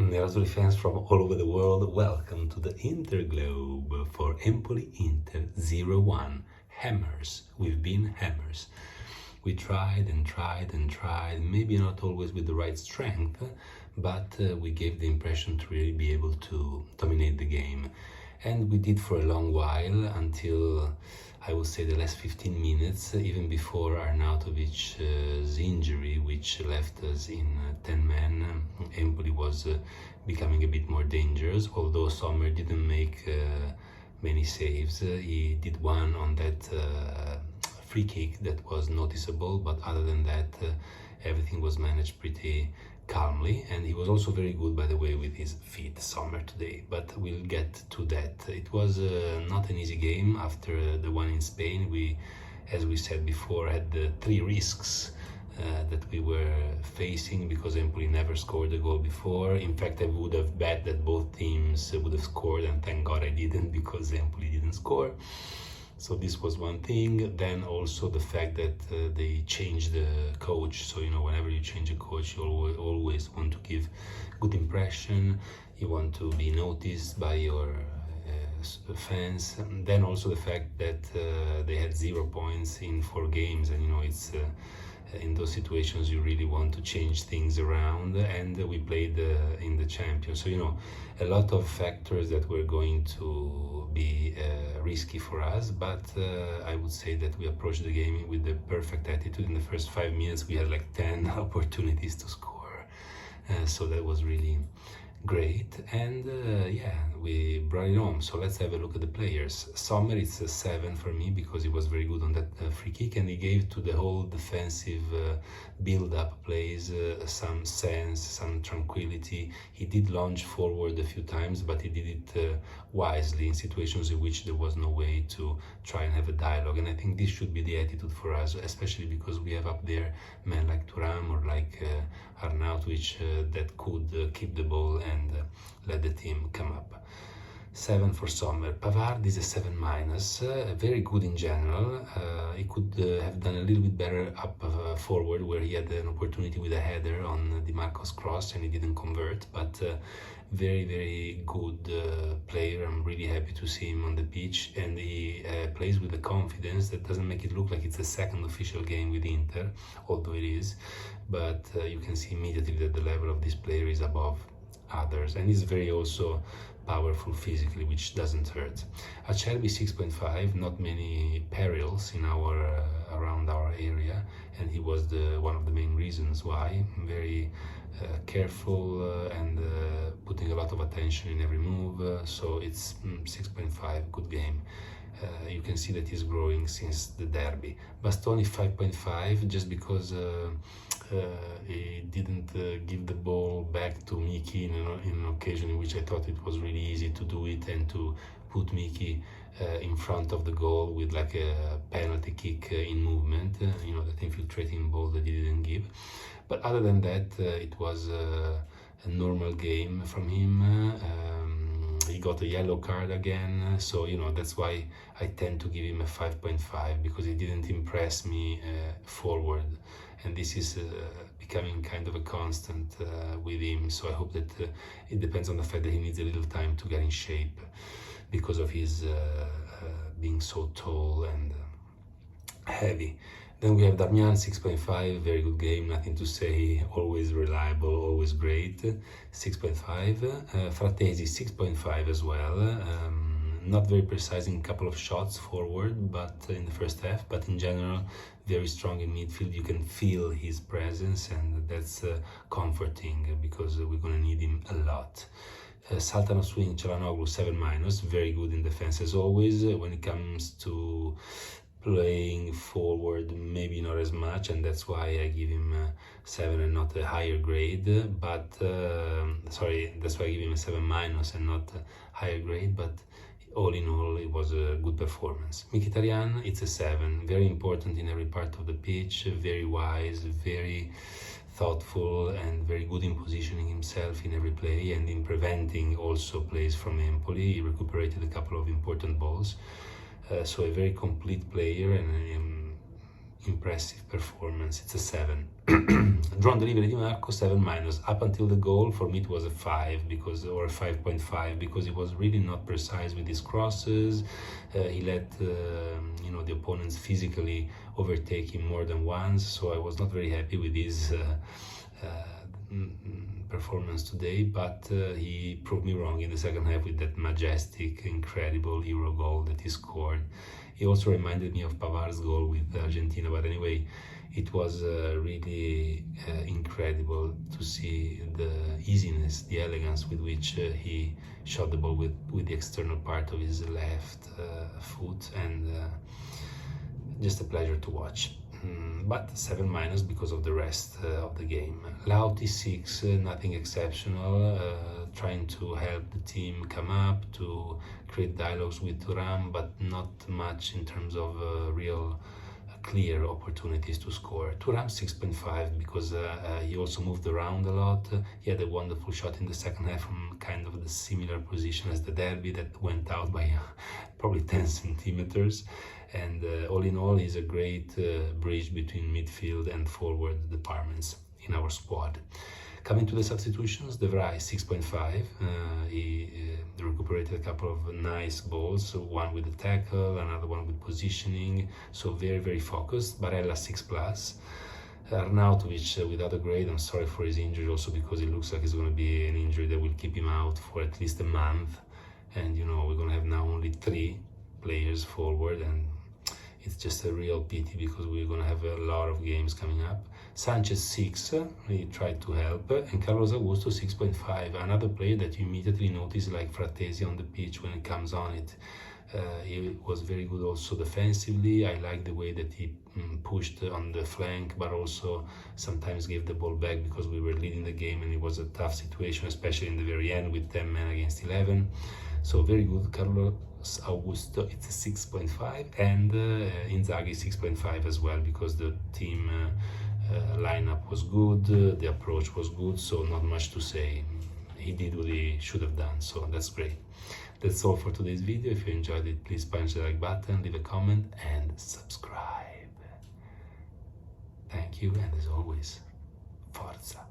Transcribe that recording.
Nerazzurri fans from all over the world, welcome to the Interglobe for Empoli-Inter 0-1. Hammers. We've been hammers. We tried and tried and tried, maybe not always with the right strength, but we gave the impression to really be able to dominate the game. And we did for a long while, until I would say the last 15 minutes, even before Arnautovic's injury, which left us in 10 men. Empoli was becoming a bit more dangerous, although Sommer didn't make many saves. He did one on that free kick that was noticeable, but other than that, everything was managed pretty calmly, and he was also very good, by the way, with his feet, Sommer, today, but we'll get to that. It was not an easy game. After the one in Spain, we, as we said before, had the three risks that we were facing, because Empoli never scored a goal before. In fact, I would have bet that both teams would have scored, and thank God I didn't, because Empoli didn't score. So this was one thing. Then also the fact that they changed the coach. So, you know, whenever you change a coach, you always want to give good impression. You want to be noticed by your fans. And then also the fact that they had 0 points in 4 games. And, you know, it's in those situations you really want to change things around. And we played in the Champions. So, you know, a lot of factors that were going to be risky for us, but I would say that we approached the game with the perfect attitude. In the first 5 minutes we had like 10 opportunities to score, so that was really great. And yeah, we brought it home. So let's have a look at the players. Sommer, it's a 7 for me, because he was very good on that free kick, and he gave to the whole defensive build-up plays some sense, some tranquility. He did launch forward a few times, but he did it wisely in situations in which there was no way to try and have a dialogue. And I think this should be the attitude for us, especially because we have up there men like Thuram or like Arnautovic that could keep the ball and let the team come up. 7 for Sommer. Pavard is a 7-, very good in general. He could have done a little bit better up forward, where he had an opportunity with a header on Di Marco's cross and he didn't convert, but very, very good player. I'm really happy to see him on the pitch, and he plays with a confidence that doesn't make it look like it's a second official game with Inter, although it is, but you can see immediately that the level of this player is above others, and he's very also powerful physically, which doesn't hurt. Acerbi 6.5, not many perils in our around our area, and he was one of the main reasons why. Very careful and putting a lot of attention in every move, so it's 6.5, good game. You can see that he's growing since the derby. Bastoni 5.5, just because he didn't give the ball back to Miki in an occasion in which I thought it was really easy to do it, and to put Miki in front of the goal with like a penalty kick in movement, you know, that infiltrating ball that he didn't give. But other than that, it was a normal game from him. He got a yellow card again, so, you know, that's why I tend to give him a 5.5, because he didn't impress me forward, and this is becoming kind of a constant with him. So I hope that it depends on the fact that he needs a little time to get in shape, because of his being so tall and heavy. Then we have Darmian 6.5, very good game, nothing to say, always reliable, always great, 6.5. Frattesi 6.5 as well, not very precise in a couple of shots forward, but in the first half, but in general very strong in midfield. You can feel his presence, and that's comforting, because we're going to need him a lot. Sultan of Swing, Çalhanoğlu 7-, very good in defense as always. When it comes to playing forward, maybe not as much, and that's why I give him a 7 and not a higher grade, but sorry, that's why I give him a 7- and not a higher grade, but all in all it was a good performance. Mkhitaryan, it's a 7, very important in every part of the pitch, very wise, very thoughtful, and very good in positioning himself in every play, and in preventing also plays from Empoli. He recuperated a couple of important balls. So a very complete player, and impressive performance. It's a 7. Drawn delivery di Marco, 7-. Up until the goal, for me it was a 5 because, or a 5.5, because he was really not precise with his crosses. He let the opponents physically overtake him more than once, so I was not very happy with his performance today, but he proved me wrong in the second half with that majestic, incredible Euro goal that he scored. He also reminded me of Pavard's goal with Argentina, but anyway, it was really incredible to see the easiness, the elegance with which he shot the ball with the external part of his left foot, and just a pleasure to watch. But 7- because of the rest of the game. Lauti 6, nothing exceptional, trying to help the team come up, to create dialogues with Thuram, but not much in terms of real clear opportunities to score. Thuram 6.5 because he also moved around a lot. He had a wonderful shot in the second half from kind of the similar position as the derby that went out by probably 10 centimeters. And all in all, he's a great bridge between midfield and forward departments in our squad. Coming to the substitutions, De Vrij 6.5. He recuperated a couple of nice balls, one with the tackle, another one with positioning, so very, very focused. Barella 6+. Arnautovic without a grade. I'm sorry for his injury, also because it looks like it's going to be an injury that will keep him out for at least a month. And we're going to have now only 3 players forward, and it's just a real pity because we're going to have a lot of games coming up. Sanchez 6, he tried to help, and Carlos Augusto 6.5, another player that you immediately notice like Fratesi on the pitch when it comes on it. He was very good also defensively. I like the way that he pushed on the flank, but also sometimes gave the ball back because we were leading the game and it was a tough situation, especially in the very end with 10 men against 11. So very good, Carlos Augusto, it's a 6.5, and Inzaghi 6.5 as well, because the team lineup was good, the approach was good, so not much to say. He did what he should have done, so that's great. That's all for today's video. If you enjoyed it, please punch the like button, leave a comment and subscribe. Thank you, and as always, Forza!